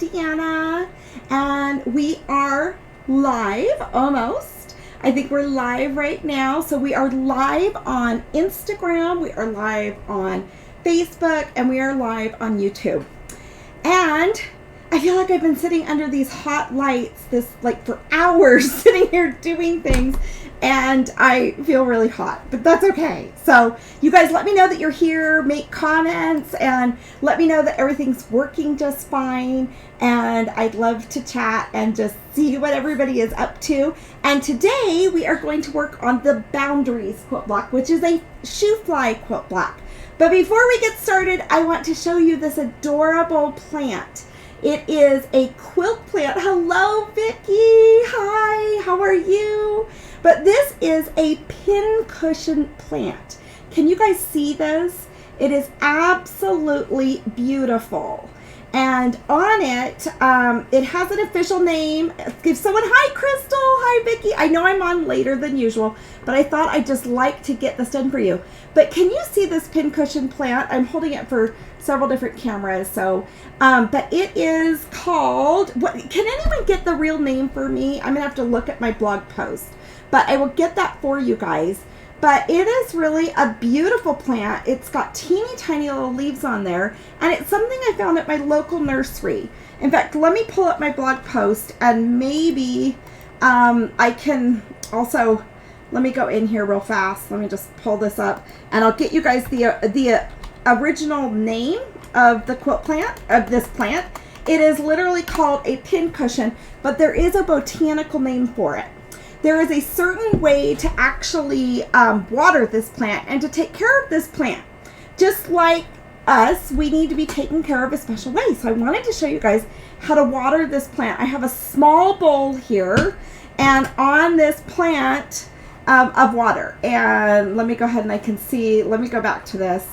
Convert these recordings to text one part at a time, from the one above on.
Deanna, and we are live almost. I think we're live right now. So we are live on Instagram, we are live on Facebook, and we are live on YouTube. And I feel like I've been sitting under these hot lights for hours sitting here doing things, and I feel really hot, but that's okay. So you guys let me know that you're here, make comments, and let me know that everything's working just fine. And I'd love to chat and just see what everybody is up to. And today we are going to work on the Boundaries Quilt Block, which is a Shoofly quilt block. But before we get started, I want to show you this adorable plant. It is a quilt plant. Hello, Vicki. Hi, how are you? But this is a pin cushion plant. Can you guys see this? It is absolutely beautiful. And on it, it has an official name. Give someone, hi, Crystal. Hi, Vicki. I know I'm on later than usual, but I thought I'd just like to get this done for you. But can you see this pin cushion plant? I'm holding it for several different cameras. So, but it is called, can anyone get the real name for me? I'm gonna have to look at my blog post, but I will get that for you guys. But it is really a beautiful plant. It's got teeny tiny little leaves on there, and it's something I found at my local nursery. In fact, let me pull up my blog post, and maybe I can also, let me go in here real fast. Let me just pull this up, and I'll get you guys the original name of the quilt plant, of this plant. It is literally called a pin cushion, but there is a botanical name for it. There is a certain way to actually water this plant and to take care of this plant. Just like us, we need to be taken care of a special way. So I wanted to show you guys how to water this plant. I have a small bowl here, and on this plant of water. And let me go ahead and I can see, let me go back to this.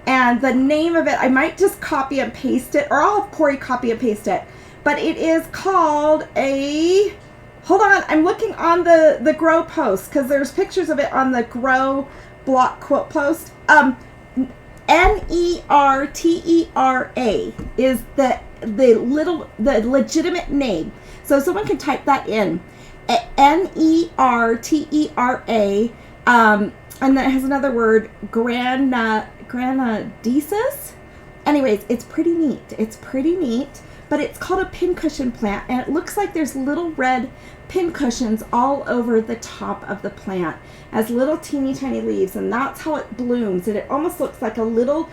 And the name of it, I might just copy and paste it, or I'll have Corey copy and paste it. But it is called a... Hold on, I'm looking on the Grow post because there's pictures of it on the Grow Block quilt post. N-E-R-T-E-R-A is the legitimate name. So someone can type that in. N-E-R-T-E-R-A, and then it has another word, granadesis. Anyways, it's pretty neat. It's pretty neat. But it's called a pin cushion plant, and it looks like there's little red pin cushions all over the top of the plant as little teeny tiny leaves, and that's how it blooms, and it almost looks like a little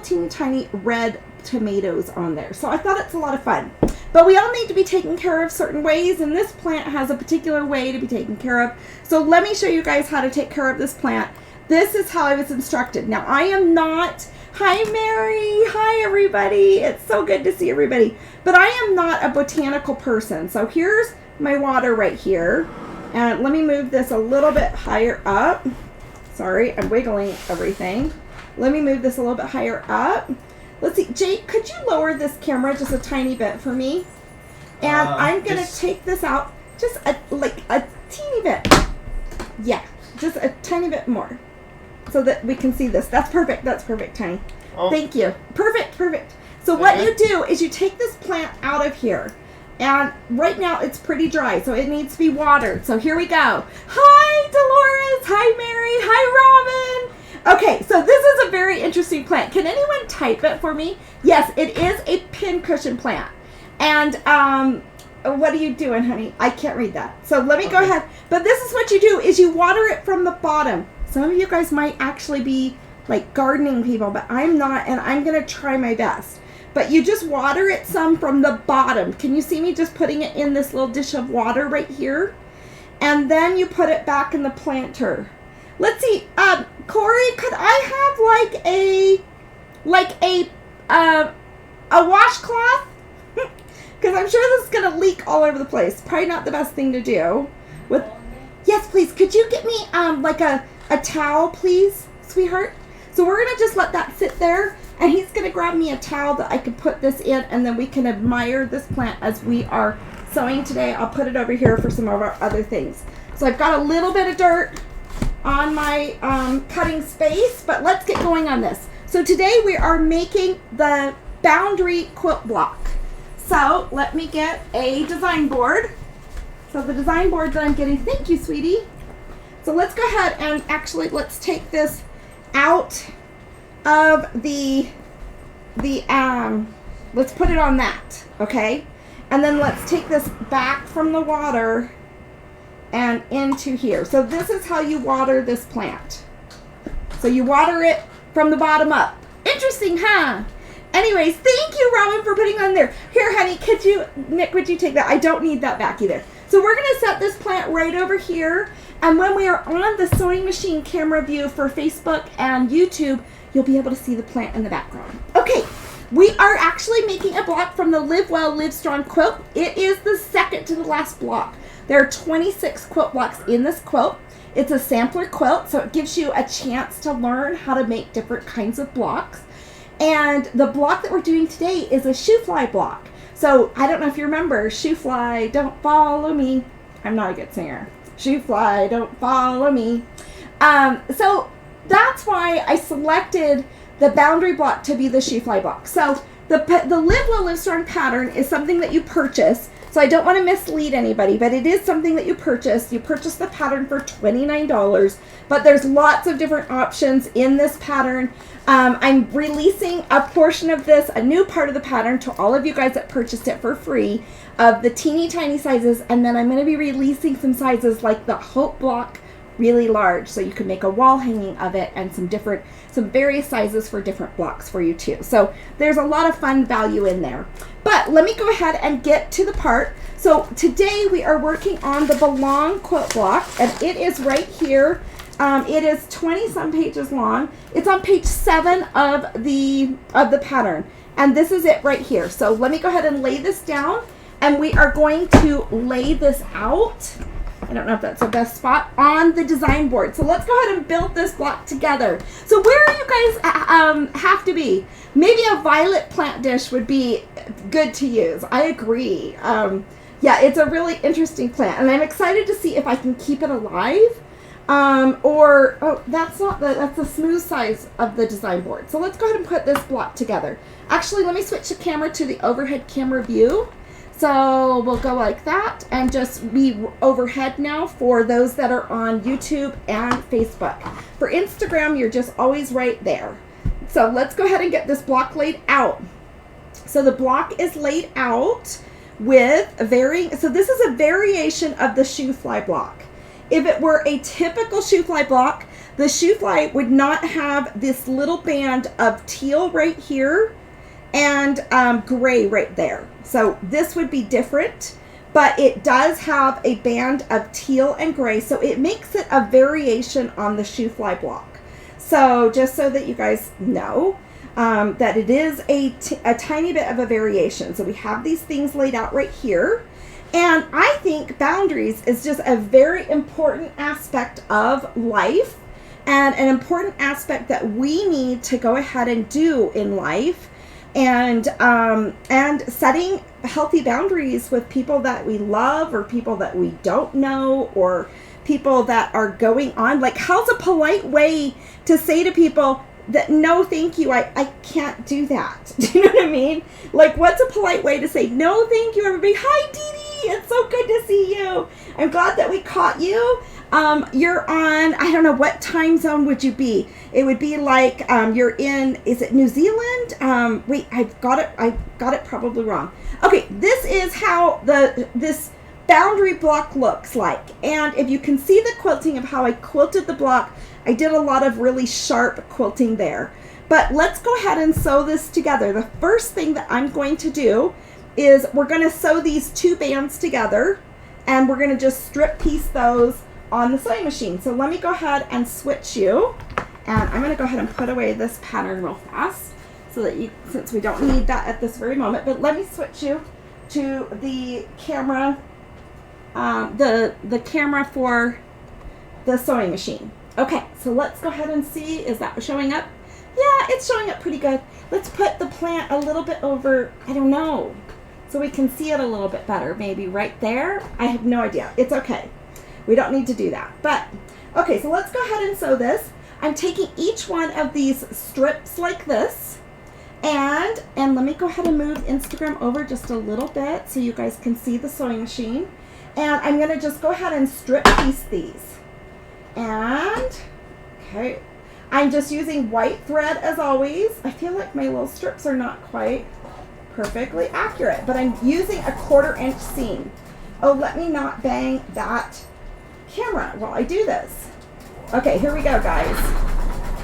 teeny tiny red tomatoes on there. So I thought it's a lot of fun. But we all need to be taken care of certain ways, and this plant has a particular way to be taken care of. So let me show you guys how to take care of this plant. This is how I was instructed. Now I am not... Hi, Mary. Hi, everybody. It's so good to see everybody. But I am not a botanical person. So here's my water right here. And let me move this a little bit higher up. Sorry, I'm wiggling everything. Let me move this a little bit higher up. Let's see. Jake, could you lower this camera just a tiny bit for me? And I'm going to take this out just a teeny bit. Yeah, just a tiny bit more, so that we can see this. That's perfect. That's perfect, Tiny. Oh. Thank you. Perfect, perfect. So what you do is you take this plant out of here. And right now it's pretty dry, so it needs to be watered. So here we go. Hi, Dolores. Hi, Mary. Hi, Robin. Okay, so this is a very interesting plant. Can anyone type it for me? Yes, it is a pin cushion plant. And what are you doing, honey? I can't read that. So let me go ahead. But this is what you do, is you water it from the bottom. Some of you guys might actually be like gardening people, but I'm not, and I'm going to try my best. But you just water it some from the bottom. Can you see me just putting it in this little dish of water right here? And then you put it back in the planter. Let's see, Corey, could I have like a washcloth? Because I'm sure this is going to leak all over the place. Probably not the best thing to do. Yes, please. Could you get me like a towel, please, sweetheart? So we're going to just let that sit there, and he's going to grab me a towel that I can put this in, and then we can admire this plant as we are sewing today. I'll put it over here for some of our other things. So I've got a little bit of dirt on my cutting space, but let's get going on this. So today we are making the Boundary Quilt Block. So let me get a design board. So the design board that I'm getting, thank you, sweetie. So let's go ahead and actually let's take this out of let's put it on that, okay? And then let's take this back from the water and into here. So this is how you water this plant. So you water it from the bottom up. Interesting, huh? Anyways, thank you, Robin, for putting on there. Here, honey, Nick, would you take that? I don't need that back either. So we're going to set this plant right over here. And when we are on the sewing machine camera view for Facebook and YouTube, you'll be able to see the plant in the background. Okay, we are actually making a block from the Live Well, Live Strong Quilt. It is the second to the last block. There are 26 quilt blocks in this quilt. It's a sampler quilt, so it gives you a chance to learn how to make different kinds of blocks. And the block that we're doing today is a Shoofly block. So I don't know if you remember, Shoofly, don't follow me. I'm not a good singer. Shoofly, don't follow me. So that's why I selected the boundary block to be the Shoofly block. So the Live Well, Live Strong pattern is something that you purchase. So I don't want to mislead anybody, but it is something that you purchase. You purchase the pattern for $29, but there's lots of different options in this pattern. I'm releasing a portion of this, a new part of the pattern, to all of you guys that purchased it for free of the teeny tiny sizes, and then I'm going to be releasing some sizes like the Hope block, really large, so you can make a wall hanging of it, and some various sizes for different blocks for you too. So there's a lot of fun value in there. But let me go ahead and get to the part. So today we are working on the Belong quilt block, and it is right here. It is 20 some pages long. It's on page 7 of the pattern, and this is it right here. So let me go ahead and lay this down, and we are going to lay this out. I don't know if that's the best spot on the design board. So let's go ahead and build this block together. So where you guys have to be? Maybe a violet plant dish would be good to use. I agree. Yeah, it's a really interesting plant, and I'm excited to see if I can keep it alive. That's the smooth size of the design board. So let's go ahead and put this block together. Actually, let me switch the camera to the overhead camera view. So we'll go like that and just be overhead now for those that are on YouTube and Facebook. For Instagram, you're just always right there. So let's go ahead and get this block laid out. So the block is laid out with so this is a variation of the Shoofly block. If it were a typical Shoofly block, the Shoofly would not have this little band of teal right here and gray right there. So this would be different, but it does have a band of teal and gray, so it makes it a variation on the Shoofly block. So just so that you guys know that it is a tiny bit of a variation. So we have these things laid out right here. And I think boundaries is just a very important aspect of life, and an important aspect that we need to go ahead and do in life, and setting healthy boundaries with people that we love or people that we don't know or people that are going on. Like, how's a polite way to say to people that no thank you, I can't do that? Do you know what I mean? Like, what's a polite way to say no thank you, everybody? Hi, Dee Dee. It's so good to see you. I'm glad that we caught you. You're on, I don't know, what time zone would you be? It would be like you're in, is it New Zealand? Wait, I got it probably wrong. Okay, this is how this boundary block looks like. And if you can see the quilting of how I quilted the block, I did a lot of really sharp quilting there. But let's go ahead and sew this together. The first thing that I'm going to do is we're going to sew these two bands together, and we're going to just strip piece those on the sewing machine. So let me go ahead and switch you, and I'm going to go ahead and put away this pattern real fast so that since we don't need that at this very moment, but let me switch you to the camera, the camera for the sewing machine. Okay, so let's go ahead and see, is that showing up? Yeah, it's showing up pretty good. Let's put the plant a little bit over, I don't know, so we can see it a little bit better. Maybe right there? I have no idea. It's okay. We don't need to do that. But, okay, so let's go ahead and sew this. I'm taking each one of these strips like this, And let me go ahead and move Instagram over just a little bit so you guys can see the sewing machine. And I'm going to just go ahead and strip piece these. And, okay, I'm just using white thread as always. I feel like my little strips are not quite perfectly accurate, but I'm using a 1/4 inch seam. Oh, let me not bang that camera while I do this. Okay, here we go, guys.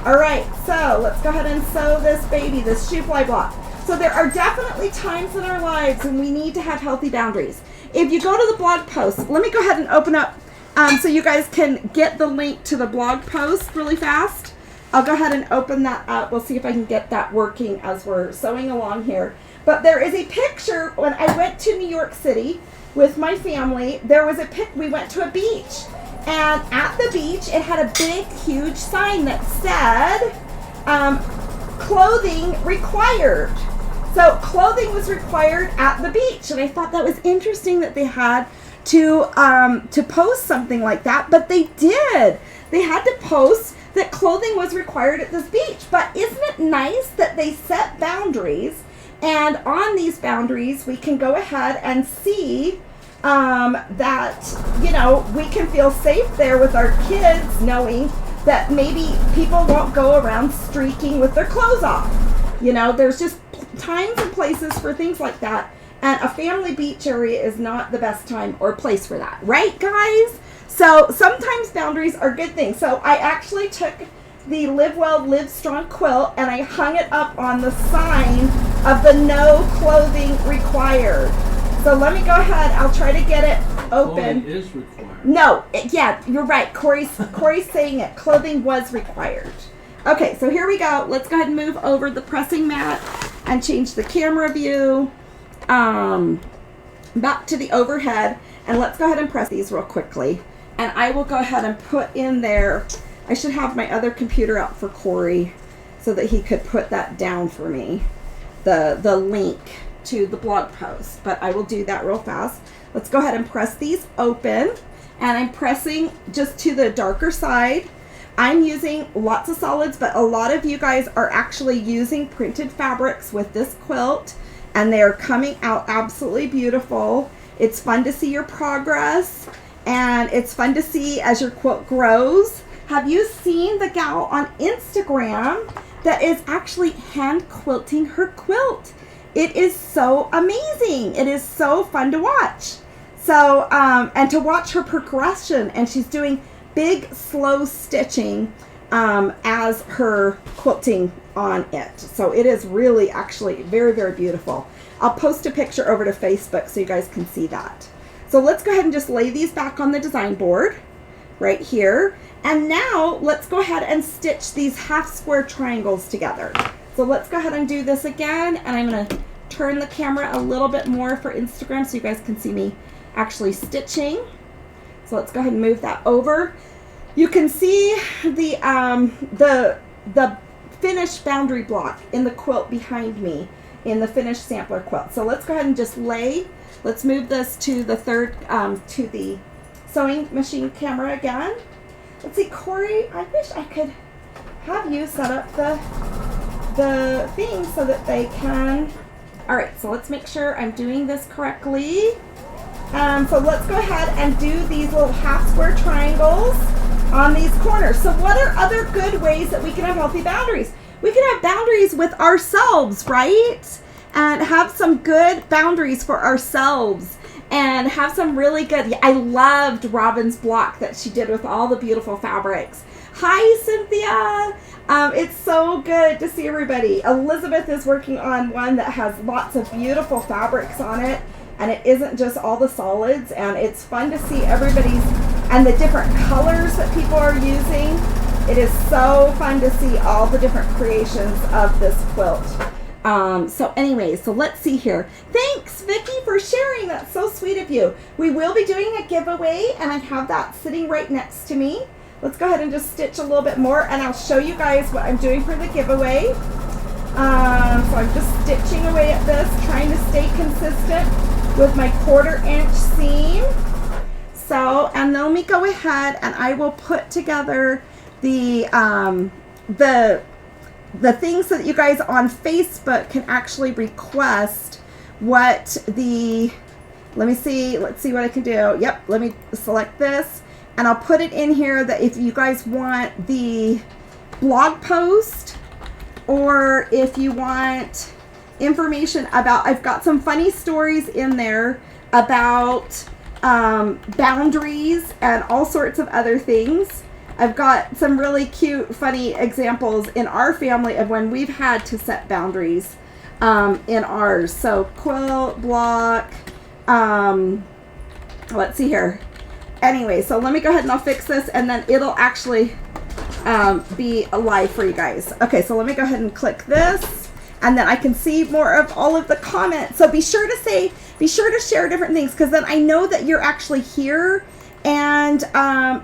All right, so let's go ahead and sew this baby, this Shoofly block. So there are definitely times in our lives when we need to have healthy boundaries. If you go to the blog post, let me go ahead and open up so you guys can get the link to the blog post really fast. I'll go ahead and open that up. We'll see if I can get that working as we're sewing along here. But there is a picture when I went to New York City with my family. There was a we went to a beach, and at the beach it had a big, huge sign that said clothing required. So clothing was required at the beach, and I thought that was interesting that they had to post something like that, but they did. They had to post that clothing was required at this beach. But isn't it nice that they set boundaries, and on these boundaries we can go ahead and see that, you know, we can feel safe there with our kids, knowing that maybe people won't go around streaking with their clothes off. You know, there's just times and places for things like that, and a family beach area is not the best time or place for that, right, guys? So sometimes boundaries are good things. So I actually took the Live Well Live Strong Quilt and I hung it up on the sign of the no clothing required. So let me go ahead. I'll try to get it open. Clothing is required. No, yeah, you're right. Corey's saying it. Clothing was required. Okay, so here we go. Let's go ahead and move over the pressing mat and change the camera view back to the overhead. And let's go ahead and press these real quickly. And I will go ahead and put in there, I should have my other computer out for Corey so that he could put that down for me, the link to the blog post. But I will do that real fast. Let's go ahead and press these open. And I'm pressing just to the darker side. I'm using lots of solids, but a lot of you guys are actually using printed fabrics with this quilt, and they are coming out absolutely beautiful. It's fun to see your progress, and it's fun to see as your quilt grows. Have you seen the gal on Instagram that is actually hand quilting her quilt? It is so amazing. It is so fun to watch. So, and to watch her progression, and she's doing big, slow stitching as her quilting on it. So it is really actually very, very beautiful. I'll post a picture over to Facebook so you guys can see that. So let's go ahead and just lay these back on the design board right here. And now let's go ahead and stitch these half square triangles together. So let's go ahead and do this again. And I'm going to turn the camera a little bit more for Instagram so you guys can see me actually stitching. So let's go ahead and move that over. You can see the finished boundary block in the quilt behind me in the finished sampler quilt. So let's go ahead and just lay. Let's move this to the to the sewing machine camera again. Let's see, Corey, I wish I could have you set up the thing so that they can. All right, so let's make sure I'm doing this correctly. So let's go ahead and do these little half square triangles on these corners. So what are other good ways that we can have healthy boundaries? We can have boundaries with ourselves, right? And have some good boundaries for ourselves and have some really good, I loved Robin's block that she did with all the beautiful fabrics. Hi, Cynthia. It's so good to see everybody. Elizabeth is working on one that has lots of beautiful fabrics on it, and it isn't just all the solids, and it's fun to see everybody's and the different colors that people are using. It is so fun to see all the different creations of this quilt. So anyways, so let's see here. Thanks, Vicki, for sharing. That's so sweet of you. We will be doing a giveaway, and I have that sitting right next to me. Let's go ahead and just stitch a little bit more, and I'll show you guys what I'm doing for the giveaway. So I'm just stitching away at this, trying to stay consistent with my 1/4 inch seam. So, and then let me go ahead and I will put together the the things so that you guys on Facebook can actually request what the, let's see what I can do. Yep, let me select this, and I'll put it in here that if you guys want the blog post, or if you want information about, I've got some funny stories in there about boundaries and all sorts of other things. I've got some really cute, funny examples in our family of when we've had to set boundaries in ours. So quilt block, let's see here. Anyway, so let me go ahead and I'll fix this, and then it'll actually be live for you guys. Okay, so let me go ahead and click this, and then I can see more of all of the comments. So be sure to share different things, because then I know that you're actually here. And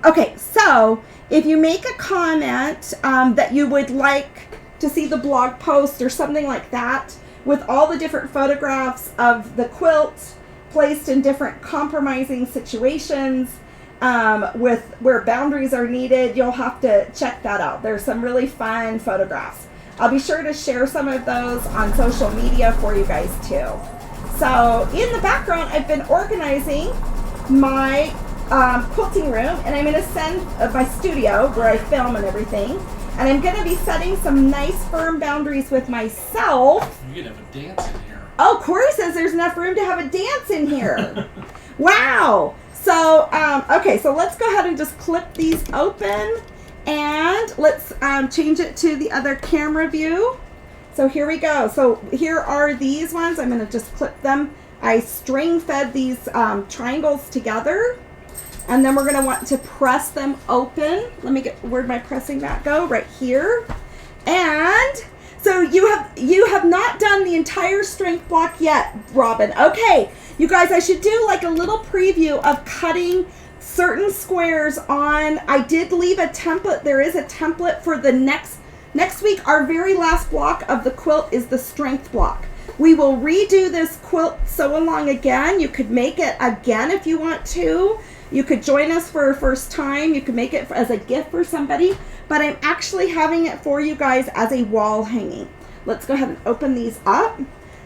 okay, so if you make a comment that you would like to see the blog post or something like that, with all the different photographs of the quilt placed in different compromising situations, with where boundaries are needed, you'll have to check that out. There's some really fun photographs. I'll be sure to share some of those on social media for you guys too. So in the background, I've been organizing my quilting room, and I'm going to send my studio where I film and everything, and I'm going to be setting some nice firm boundaries with myself. You could have a dance in here. Oh, Corey says there's enough room to have a dance in here. Wow. So, okay, so let's go ahead and just clip these open, and let's change it to the other camera view. So here we go. So here are these ones. I'm going to just clip them. I string fed these triangles together, and then we're going to want to press them open. Let me get, where'd my pressing that go? Right here. And so you have not done the entire strength block yet, Robin. Okay, you guys, I should do like a little preview of cutting certain squares on. I did leave a template. There is a template for the next week. Our very last block of the quilt is the strength block. We will redo this quilt sew along again. You could make it again if you want to. You could join us for a first time. You could make it as a gift for somebody, but I'm actually having it for you guys as a wall hanging. Let's go ahead and open these up.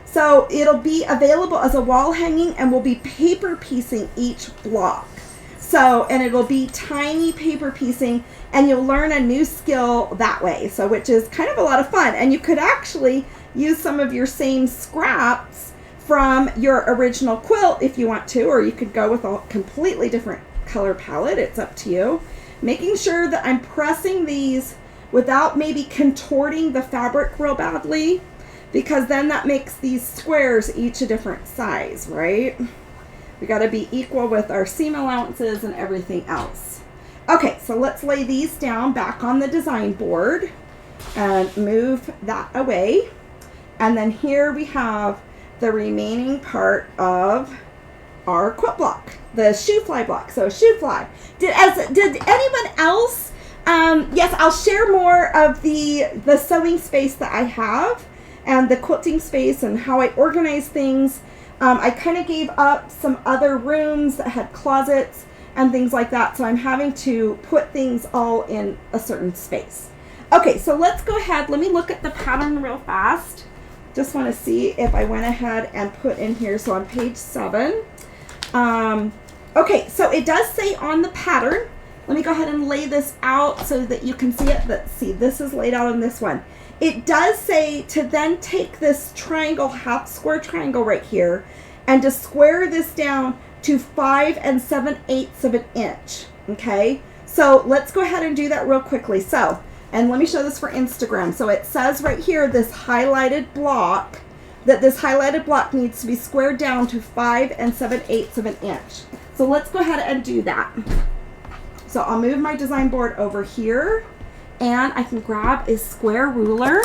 So it'll be available as a wall hanging, and we'll be paper piecing each block. So, and it'll be tiny paper piecing, and you'll learn a new skill that way. So, which is kind of a lot of fun. And you could actually use some of your same scraps from your original quilt if you want to, or you could go with a completely different color palette. It's up to you. Making sure that I'm pressing these without maybe contorting the fabric real badly, because then that makes these squares each a different size, right? We got to be equal with our seam allowances and everything else. Okay, so let's lay these down back on the design board and move that away. And then here we have the remaining part of our quilt block, the Shoofly block. So Shoofly. Did anyone else? Yes, I'll share more of the sewing space that I have and the quilting space and how I organize things. I kind of gave up some other rooms that had closets and things like that, so I'm having to put things all in a certain space. Okay, so let's go ahead. Let me look at the pattern real fast. Just want to see if I went ahead and put in here. So on page 7. Okay, so it does say on the pattern, let me go ahead and lay this out so that you can see it. Let's see, this is laid out on this one. It does say to then take this triangle, half square triangle right here, and to square this down to 5 7/8 of an inch. Okay, so let's go ahead and do that real quickly. So, and let me show this for Instagram. So it says right here, this highlighted block, that this highlighted block needs to be squared down to 5 7/8 of an inch. So let's go ahead and do that. So I'll move my design board over here, and I can grab a square ruler.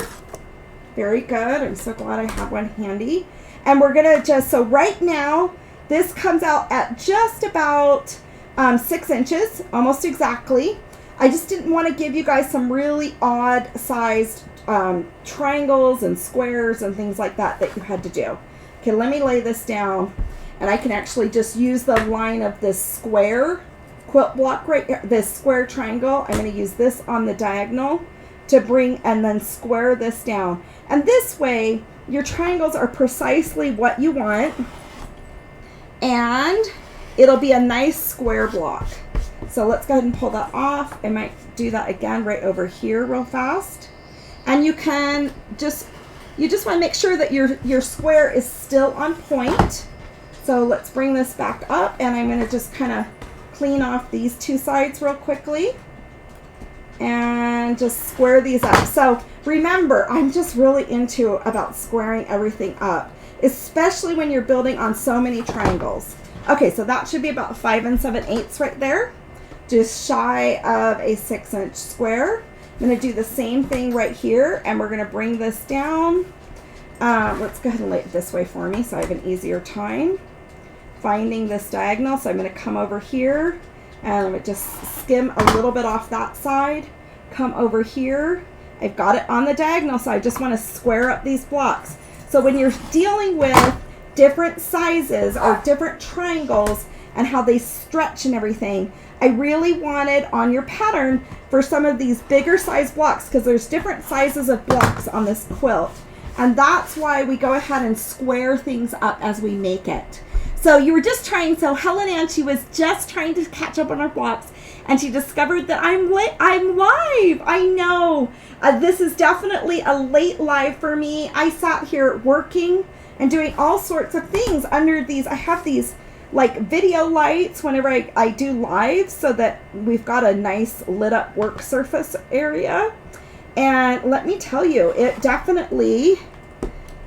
Very good. I'm so glad I have one handy. And we're gonna just, so right now, this comes out at just about 6 inches, almost exactly. I just didn't want to give you guys some really odd sized triangles and squares and things like that you had to do. Okay, let me lay this down, and I can actually just use the line of this square quilt block right here, this square triangle. I'm going to use this on the diagonal to bring and then square this down. And this way, your triangles are precisely what you want, and it'll be a nice square block. So let's go ahead and pull that off. I might do that again right over here real fast. And you can just want to make sure that your square is still on point. So let's bring this back up, and I'm going to just kind of clean off these two sides real quickly and just square these up. So remember, I'm just really into about squaring everything up, especially when you're building on so many triangles. Okay, so that should be about 5 7/8 right there, just shy of a 6-inch square. I'm going to do the same thing right here, and we're going to bring this down. Let's go ahead and lay it this way for me so I have an easier time finding this diagonal. So I'm going to come over here, and I'm going to just skim a little bit off that side, come over here. I've got it on the diagonal, so I just want to square up these blocks. So when you're dealing with different sizes or different triangles and how they stretch and everything, I really wanted on your pattern for some of these bigger size blocks, because there's different sizes of blocks on this quilt. And that's why we go ahead and square things up as we make it. So you were just trying, so Helen Ann, she was just trying to catch up on her blocks, and she discovered that I'm live. I know. This is definitely a late live for me. I sat here working and doing all sorts of things under these. I have these like video lights whenever I do live, so that we've got a nice lit up work surface area. And let me tell you, it definitely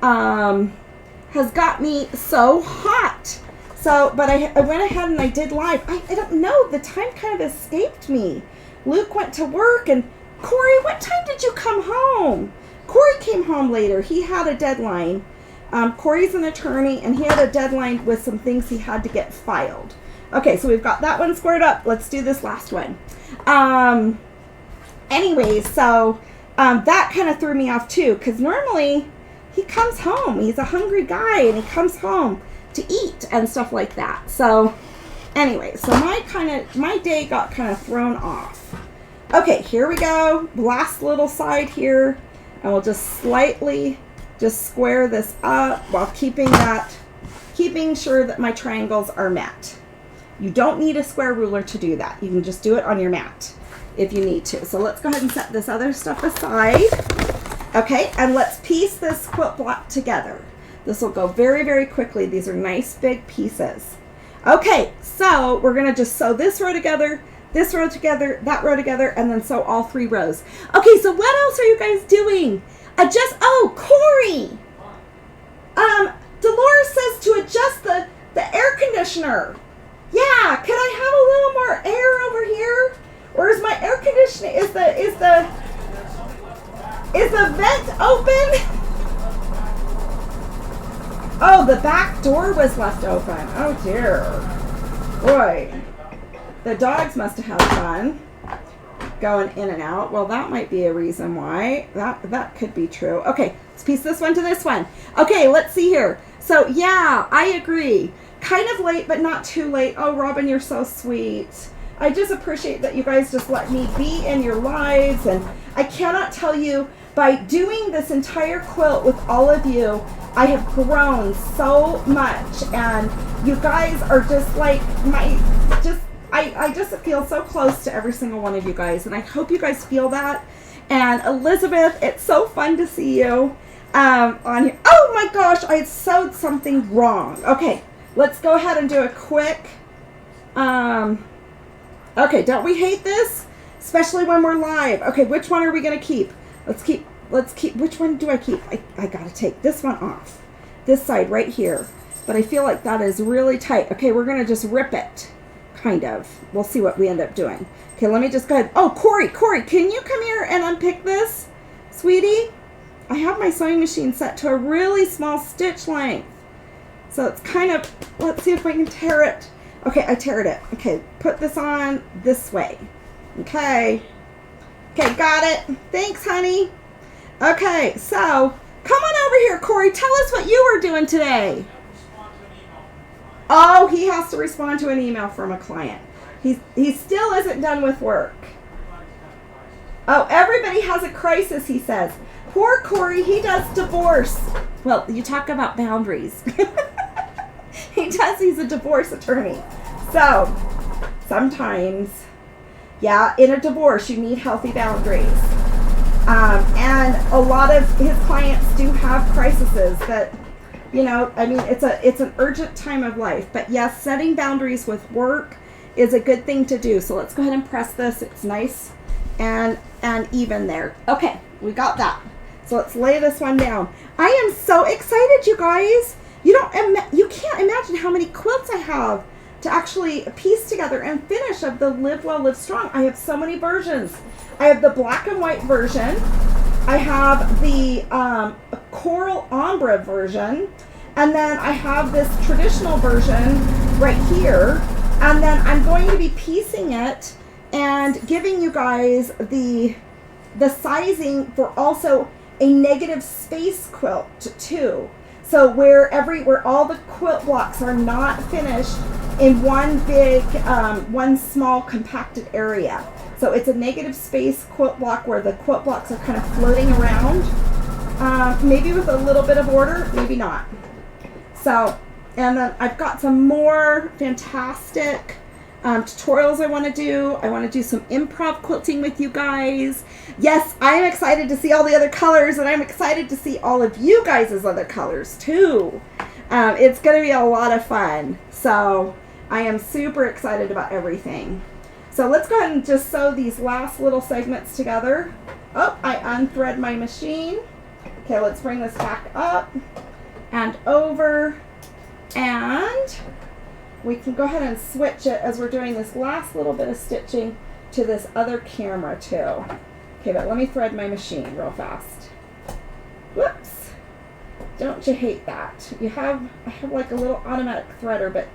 has got me so hot. So, but I went ahead and I did live. I don't know, the time kind of escaped me. Luke went to work, and Corey, what time did you come home? Corey came home later. He had a deadline. Corey's an attorney, and he had a deadline with some things he had to get filed. Okay, so we've got that one squared up. Let's do this last one. Anyways, so that kind of threw me off too, because normally he comes home. He's a hungry guy, and he comes home to eat and stuff like that. So anyway, so my day got kind of thrown off. Okay, here we go. Last little side here, and we'll just slightly just square this up while keeping sure that my triangles are met. You don't need a square ruler to do that. You can just do it on your mat if you need to. So let's go ahead and set this other stuff aside. Okay, and let's piece this quilt block together. This will go very, very quickly. These are nice big pieces. Okay, so we're gonna just sew this row together, that row together, and then sew all 3 rows. Okay, so what else are you guys doing? Corey! Dolores says to adjust the air conditioner. Yeah, can I have a little more air over here? Or is my air conditioning, is the vent open? Oh, the back door was left open. Oh dear. Boy, the dogs must have had fun going in and out. Well, that might be a reason why. That could be true. Okay, let's piece this one to this one. Okay, let's see here. So yeah, I agree. Kind of late, but not too late. Oh, Robin, you're so sweet. I just appreciate that you guys just let me be in your lives. And I cannot tell you, by doing this entire quilt with all of you, I have grown so much. And you guys are just like I just feel so close to every single one of you guys. And I hope you guys feel that. And Elizabeth, it's so fun to see you on here. Oh my gosh, I had sewed something wrong. Okay, let's go ahead and do a quick, okay, don't we hate this? Especially when we're live. Okay, which one are we going to keep? Let's keep, which one do I keep? I got to take this one off. This side right here. But I feel like that is really tight. Okay, we're going to just rip it. Kind of. We'll see what we end up doing. Okay, let me just go ahead. Oh, Corey, can you come here and unpick this? Sweetie, I have my sewing machine set to a really small stitch length. So it's kind of, let's see if I can tear it. Okay, I teared it. Okay, put this on this way. Okay. Okay, got it. Thanks, honey. Okay, so come on over here, Corey. Tell us what you were doing today. Oh, he has to respond to an email from a client. He still isn't done with work. Oh, everybody has a crisis, he says. Poor Corey, he does divorce. Well, you talk about boundaries. He's a divorce attorney. So, sometimes, yeah, in a divorce, you need healthy boundaries. And a lot of his clients do have crises that, you know, I mean, it's an urgent time of life. But yes, setting boundaries with work is a good thing to do. So let's go ahead and press this. It's nice and even there. Okay, we got that. So let's lay this one down. I am so excited, you guys. You can't imagine how many quilts I have to actually piece together and finish of the Live Well, Live Strong. I have so many versions. I have the black and white version. I have the coral ombre version. And then I have this traditional version right here. And then I'm going to be piecing it and giving you guys the sizing for also a negative space quilt too. So where all the quilt blocks are not finished in one big, one small compacted area. So it's a negative space quilt block where the quilt blocks are kind of floating around, maybe with a little bit of order, maybe not. So, and then I've got some more fantastic tutorials I want to do. I want to do some improv quilting with you guys. Yes, I'm excited to see all the other colors, and I'm excited to see all of you guys' other colors too. It's going to be a lot of fun. So I am super excited about everything. So let's go ahead and just sew these last little segments together. Oh, I unthread my machine. Okay, let's bring this back up and over, and we can go ahead and switch it as we're doing this last little bit of stitching to this other camera too. Okay, but let me thread my machine real fast. Whoops. Don't you hate that? I have like a little automatic threader, but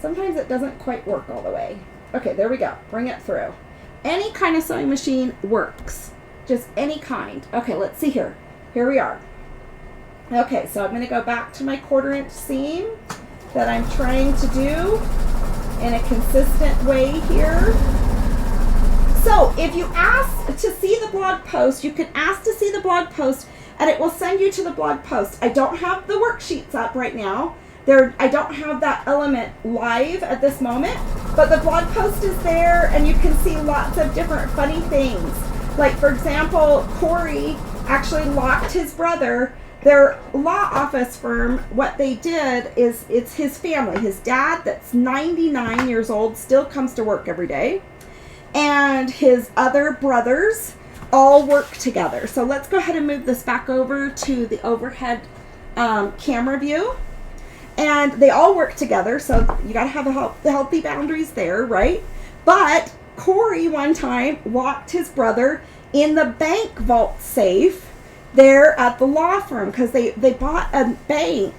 sometimes it doesn't quite work all the way. Okay, there we go. Bring it through. Any kind of sewing machine works. Just any kind. Okay, let's see here. Here we are. Okay, so I'm going to go back to my 1/4 inch seam that I'm trying to do in a consistent way here. So if you ask to see the blog post, you can ask to see the blog post and it will send you to the blog post. I don't have the worksheets up right now. I don't have that element live at this moment, but the blog post is there and you can see lots of different funny things. Like, for example, Corey actually locked his brother. Their law office firm, what they did is, it's his family. His dad, that's 99 years old, still comes to work every day. And his other brothers all work together. So let's go ahead and move this back over to the overhead camera view. And they all work together, so you got to have the healthy boundaries there, right? But Corey one time locked his brother in the bank vault safe there at the law firm because they bought a bank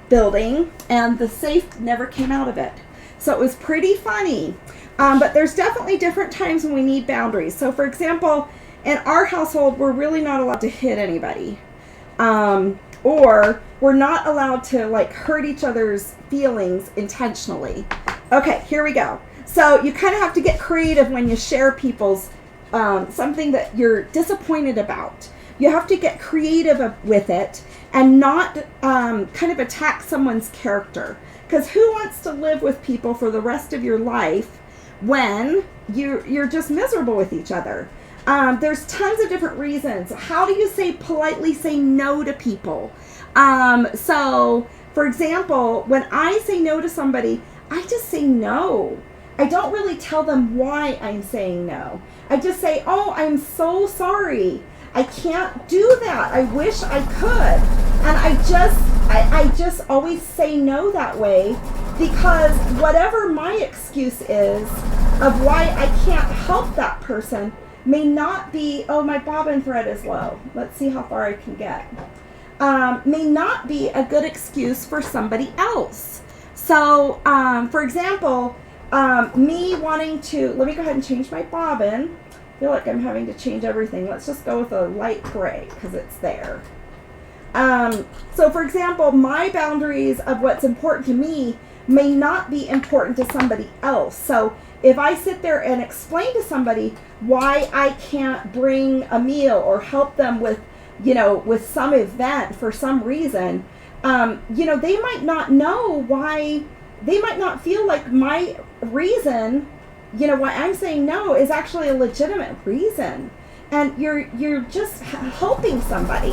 building and the safe never came out of it. So it was pretty funny. But there's definitely different times when we need boundaries. So for example, in our household, we're really not allowed to hit anybody. Or we're not allowed to like hurt each other's feelings intentionally. Okay, here we go. So you kind of have to get creative when you share people's something that you're disappointed about. You have to get creative with it and not kind of attack someone's character. Because who wants to live with people for the rest of your life when you're just miserable with each other? There's tons of different reasons. How do you politely say no to people? So, for example, when I say no to somebody, I just say no. I don't really tell them why I'm saying no. I just say, oh, I'm so sorry. I can't do that. I wish I could. And I just always say no that way because whatever my excuse is of why I can't help that person may not be, oh, my bobbin thread is low. Let's see how far I can get. May not be a good excuse for somebody else. So, for example, me wanting to, let me go ahead and change my bobbin. I feel like I'm having to change everything. Let's just go with a light gray because it's there. So for example, my boundaries of what's important to me may not be important to somebody else. So if I sit there and explain to somebody why I can't bring a meal or help them with, with some event for some reason, they might not know why. They might not feel like my reason, why I'm saying no is actually a legitimate reason. And you're just helping somebody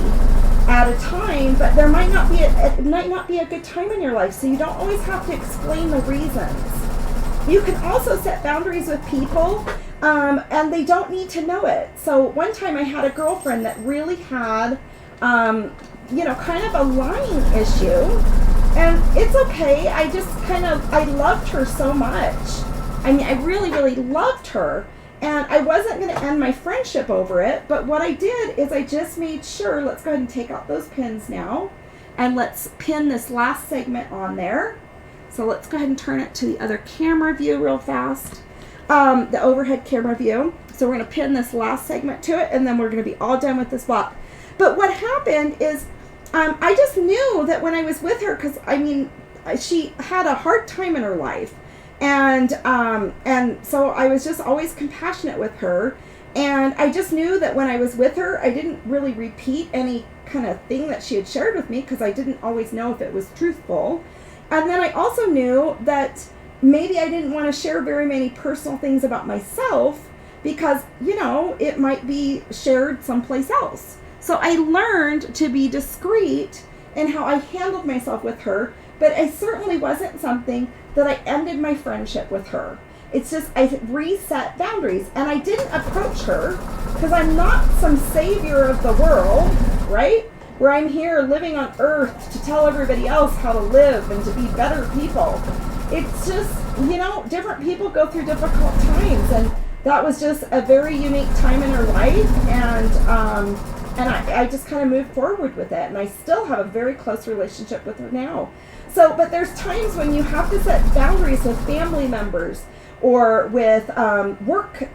at a time, but there might not be it might not be a good time in your life, so you don't always have to explain the reasons. You can also set boundaries with people, and they don't need to know it. So one time I had a girlfriend that really had, kind of a lying issue, and it's okay. I loved her so much. I mean, I really, really loved her. And I wasn't going to end my friendship over it, but what I did is I just made sure, let's go ahead and take out those pins now, and let's pin this last segment on there. So let's go ahead and turn it to the other camera view real fast, the overhead camera view. So we're going to pin this last segment to it, and then we're going to be all done with this block. But what happened is I just knew that when I was with her, because, she had a hard time in her life. And so I was just always compassionate with her. And I just knew that when I was with her, I didn't really repeat any kind of thing that she had shared with me because I didn't always know if it was truthful. And then I also knew that maybe I didn't want to share very many personal things about myself because, it might be shared someplace else. So I learned to be discreet in how I handled myself with her, but I certainly wasn't something that I ended my friendship with her. It's just I reset boundaries, and I didn't approach her because I'm not some savior of the world, right? Where I'm here living on earth to tell everybody else how to live and to be better people. It's just, different people go through difficult times, and that was just a very unique time in her life, and I just kind of moved forward with it, and I still have a very close relationship with her now. So, but there's times when you have to set boundaries with family members or with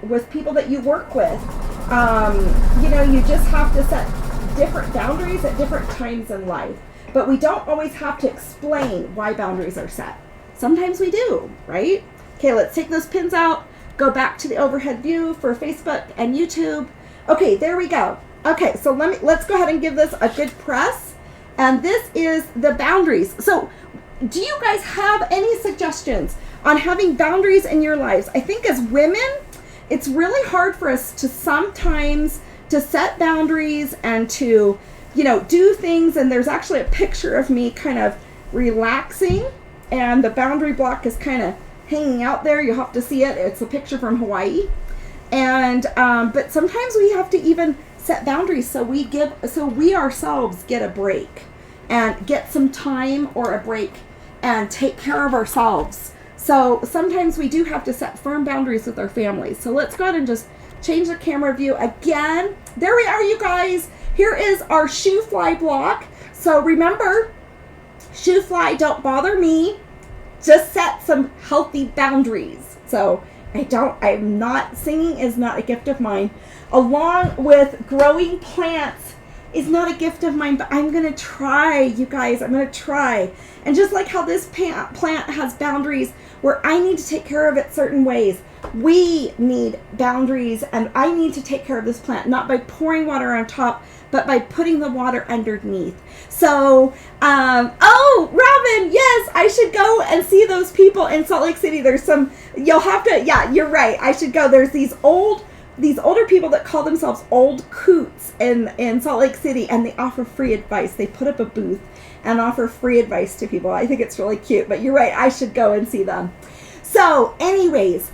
with people that you work with. You just have to set different boundaries at different times in life. But we don't always have to explain why boundaries are set. Sometimes we do, right? Okay, let's take those pins out. Go back to the overhead view for Facebook and YouTube. Okay, there we go. Okay, so let's go ahead and give this a good press. And this is the boundaries. So do you guys have any suggestions on having boundaries in your lives? I think as women, it's really hard for us to sometimes to set boundaries and to, do things. And there's actually a picture of me kind of relaxing, and the boundary block is kind of hanging out there. You'll have to see it. It's a picture from Hawaii. And but sometimes we have to even set boundaries so we ourselves get a break and get some time or a break and take care of ourselves. So sometimes we do have to set firm boundaries with our families. So let's go ahead and just change the camera view again. There we are, you guys. Here is our Shoofly block. So remember, Shoofly, don't bother me. Just set some healthy boundaries. So I'm not, singing is not a gift of mine. Along with growing plants is not a gift of mine, but I'm going to try, you guys. I'm going to try. And just like how this plant has boundaries where I need to take care of it certain ways, we need boundaries, and I need to take care of this plant, not by pouring water on top, but by putting the water underneath. So, Robin, yes, I should go and see those people in Salt Lake City. There's some, yeah, you're right. I should go. There's these older people that call themselves old coots in Salt Lake City, and they offer free advice. They put up a booth and offer free advice to people. I think it's really cute, but you're right. I should go and see them. So anyways,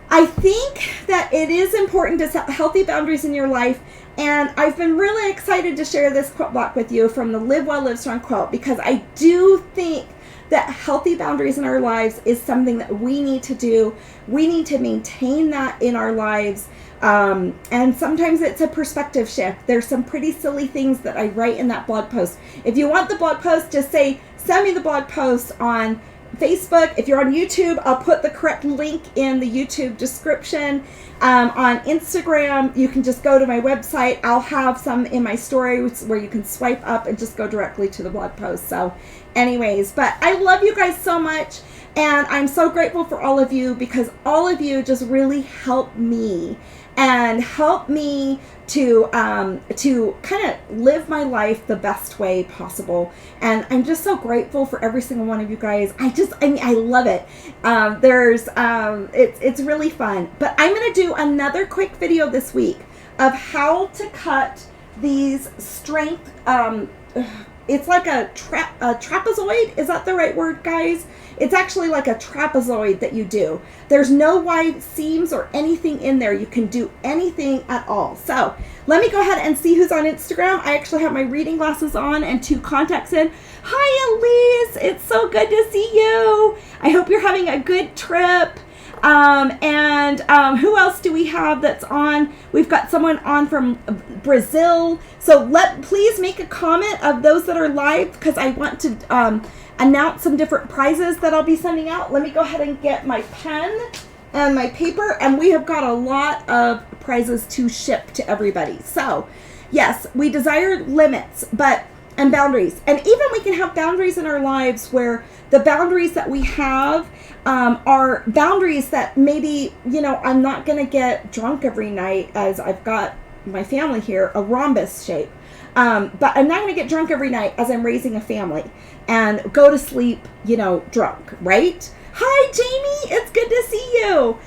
I think that it is important to set healthy boundaries in your life, and I've been really excited to share this quilt block with you from the Live Well Live Strong Quilt, because I do think that healthy boundaries in our lives is something that we need to do. We need to maintain that in our lives. And sometimes it's a perspective shift. There's some pretty silly things that I write in that blog post. If you want the blog post, just send me the blog post on Facebook. If you're on YouTube, I'll put the correct link in the YouTube description. On Instagram, you can just go to my website. I'll have some in my stories where you can swipe up and just go directly to the blog post. So anyways, but I love you guys so much. And I'm so grateful for all of you, because all of you just really help me and help me to kind of live my life the best way possible. And I'm just so grateful for every single one of you guys. I love it. It's really fun. But I'm going to do another quick video this week of how to cut these strength, it's like a trapezoid. Is that the right word, guys? It's actually like a trapezoid that you do. There's no wide seams or anything in there. You can do anything at all. So let me go ahead and see who's on Instagram. I actually have my reading glasses on and 2 contacts in. Hi, Elise. It's so good to see you. I hope you're having a good trip. Who else do we have that's on? We've got someone on from Brazil. So please make a comment of those that are live, because I want to announce some different prizes that I'll be sending out. Let me go ahead and get my pen and my paper, and we have got a lot of prizes to ship to everybody. So yes, we desire limits and boundaries, and even we can have boundaries in our lives where the boundaries that we have are boundaries that maybe, I'm not going to get drunk every night, as I've got my family here, a rhombus shape. But I'm not going to get drunk every night as I'm raising a family and go to sleep, drunk, right? Hi, Jamie. It's good to see you.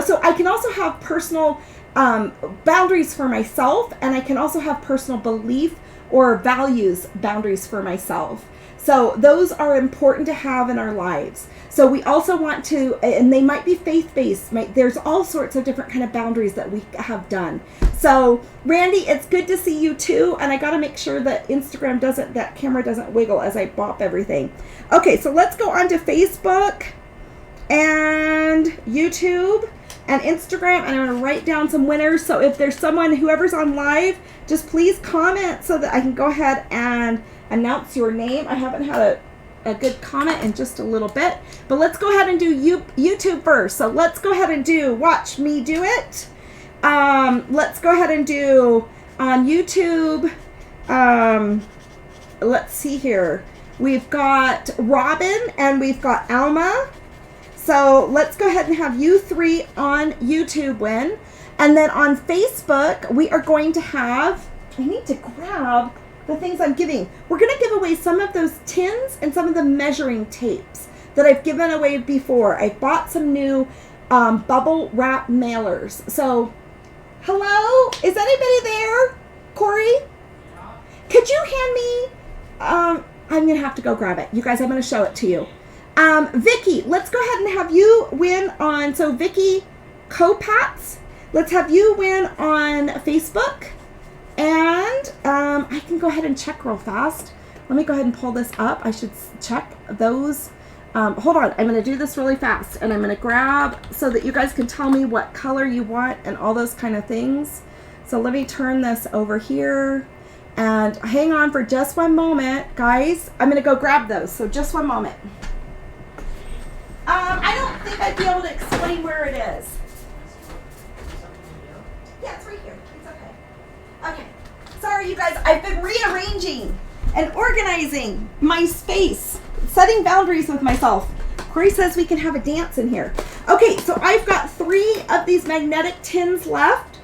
So I can also have personal boundaries for myself, and I can also have personal belief or values boundaries for myself. So those are important to have in our lives. So we also want to, and they might be faith-based. There's all sorts of different kind of boundaries that we have done. So Randy, it's good to see you too. And I got to make sure that that camera doesn't wiggle as I bop everything. Okay, so let's go on to Facebook and YouTube and Instagram, and I'm going to write down some winners. So if there's whoever's on live, just please comment so that I can go ahead and announce your name. I haven't had a good comment in just a little bit, but let's go ahead and do YouTube first. So let's go ahead and watch me do it. Let's go ahead and do on YouTube. Let's see here. We've got Robin and we've got Alma. So let's go ahead and have you 3 on YouTube win. And then on Facebook, we are going to have, I need to grab the things I'm giving. We're going to give away some of those tins and some of the measuring tapes that I've given away before. I bought some new bubble wrap mailers. So, hello? Is anybody there? Corey? Could you hand me, I'm going to have to go grab it. You guys, I'm going to show it to you. Vicky, let's go ahead and have you win on, so Vicky Kopats, let's have you win on Facebook. And I can go ahead and check real fast. Let me go ahead and pull this up. I should check those. Hold on. I'm going to do this really fast. And I'm going to grab so that you guys can tell me what color you want and all those kind of things. So let me turn this over here. And hang on for just one moment, guys. I'm going to go grab those. So just one moment. I don't think I'd be able to explain where it is. Yeah, it's right here. It's okay. Okay. Sorry, you guys. I've been rearranging and organizing my space, setting boundaries with myself. Corey says we can have a dance in here. Okay, so I've got 3 of these magnetic tins left.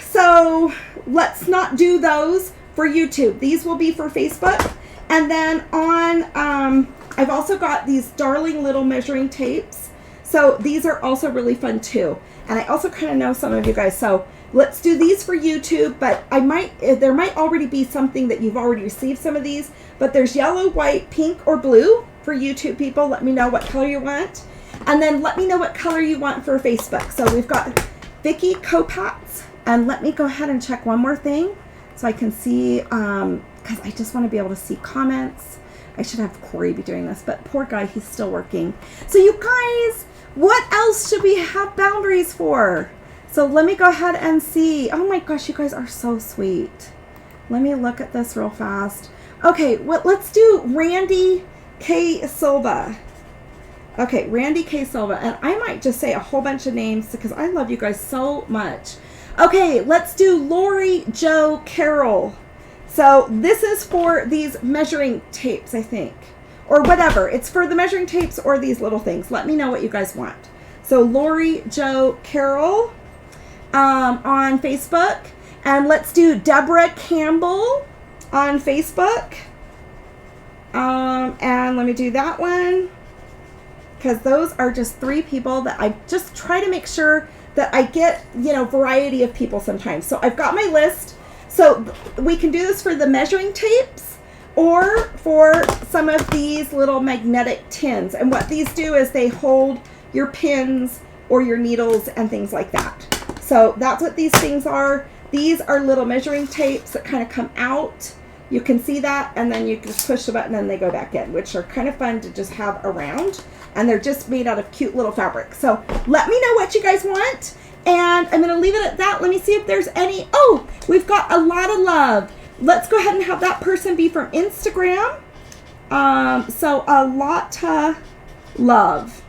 So let's not do those for YouTube. These will be for Facebook. And then on, I've also got these darling little measuring tapes. So these are also really fun too. And I also kind of know some of you guys. So let's do these for YouTube, but there might already be something that you've already received some of these, but there's yellow, white, pink, or blue for YouTube people. Let me know what color you want. And then let me know what color you want for Facebook. So we've got Vicky Kopats, and let me go ahead and check one more thing so I can see, because I just want to be able to see comments. I should have Corey be doing this, but poor guy, he's still working. So you guys, what else should we have boundaries for? So let me go ahead and see. Oh my gosh, you guys are so sweet. Let me look at this real fast. Okay, let's do Randy K. Silva. Okay, Randy K. Silva. And I might just say a whole bunch of names because I love you guys so much. Okay, let's do Lori Joe Carroll. So this is for these measuring tapes, I think. or whatever. It's for the measuring tapes or these little things. Let me know what you guys want. So Lori Jo Carroll on Facebook. And let's do Deborah Campbell on Facebook. And let me do that one. Because those are just 3 people that I just try to make sure that I get, variety of people sometimes. So I've got my list. So we can do this for the measuring tapes or for some of these little magnetic tins. And what these do is they hold your pins or your needles and things like that. So that's what these things are. These are little measuring tapes that kind of come out. You can see that, and then you just push the button and they go back in, which are kind of fun to just have around. And they're just made out of cute little fabric. So let me know what you guys want. And I'm going to leave it at that. Let me see if there's any. Oh, we've got a lot of love. Let's go ahead and have that person be from Instagram. So a lot of love.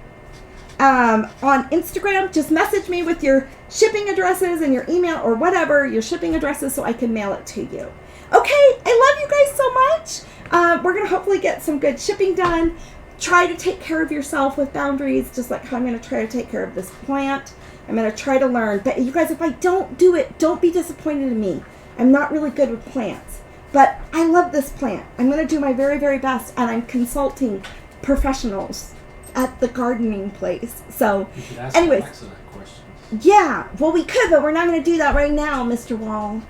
On Instagram, just message me with your shipping addresses and your email or whatever, your shipping addresses, so I can mail it to you. Okay, I love you guys so much. We're going to hopefully get some good shipping done. Try to take care of yourself with boundaries, just like how I'm going to try to take care of this plant. I'm going to try to learn. But you guys, if I don't do it, don't be disappointed in me. I'm not really good with plants. But I love this plant. I'm going to do my very, very best, and I'm consulting professionals at the gardening place. So, you could ask anyways. Alexa that question. Yeah, well, we could, but we're not going to do that right now, Mr. Wall.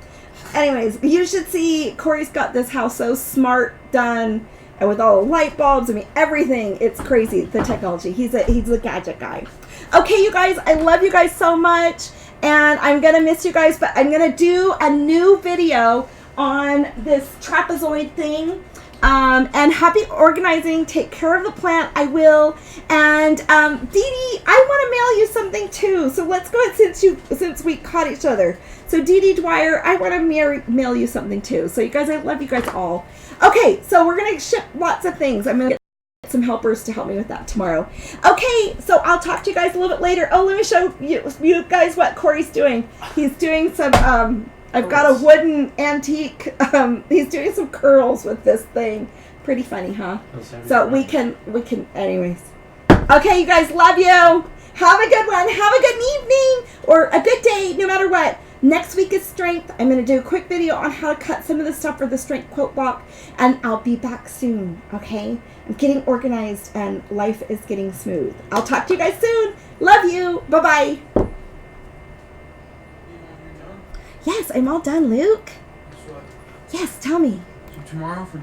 Anyways, you should see Corey's got this house so smart done, and with all the light bulbs, I mean, everything. It's crazy, the technology. He's a gadget guy. Okay, you guys, I love you guys so much, and I'm going to miss you guys, but I'm going to do a new video on this trapezoid thing. And happy organizing. Take care of the plant. I will. And Dee Dee, I want to mail you something too. So let's go ahead, since we caught each other. So Dee Dee Dwyer, I want to mail you something too. So you guys, I love you guys all. Okay, so we're gonna ship lots of things. I'm gonna get some helpers to help me with that tomorrow. Okay, so I'll talk to you guys a little bit later. Oh, let me show you guys what Corey's doing. He's doing some I've got a wooden antique. He's doing some curls with this thing. Pretty funny, huh? So we can, anyways. Okay, you guys, love you. Have a good one. Have a good evening or a good day, no matter what. Next week is strength. I'm going to do a quick video on how to cut some of the stuff for the strength quilt block, and I'll be back soon, okay? I'm getting organized, and life is getting smooth. I'll talk to you guys soon. Love you. Bye-bye. Yes, I'm all done, Luke. Guess what? Yes, tell me. So tomorrow for